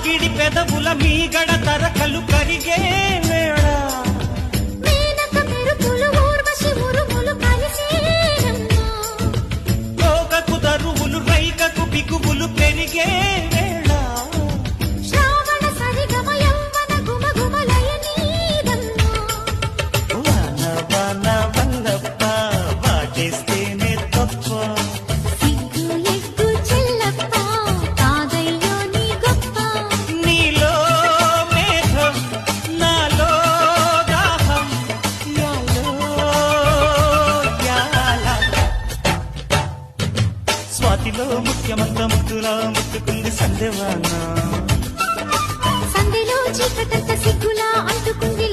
వాకిడి పెదవుల మీగడ తరకలు కరిగే వేళ మేనక మెరుపులు ఊర్వశి ఉరుములు కలిసేనమ్మా కోకకు దరువులు రైకకు బిగువులు పెరిగే వేళ శ్రావణ సరిగమ యవ్వన గుమగుమలయ నీదమ్మా వాన వాన వల్లప్ప వాటేస్తేనే తప్ప సిగ్గు ఎగ్గు చెల్లప్ప కాదయ్యో నీ గొప్ప నీలో మేఘం నాలో దాహం యాలో యాల స్వాతిలో ముఖ్యమంత ముద్దులా ముట్టుకుంది సందేవాన సందెలో చీకటంత సిగ్గులా అంటుకుంది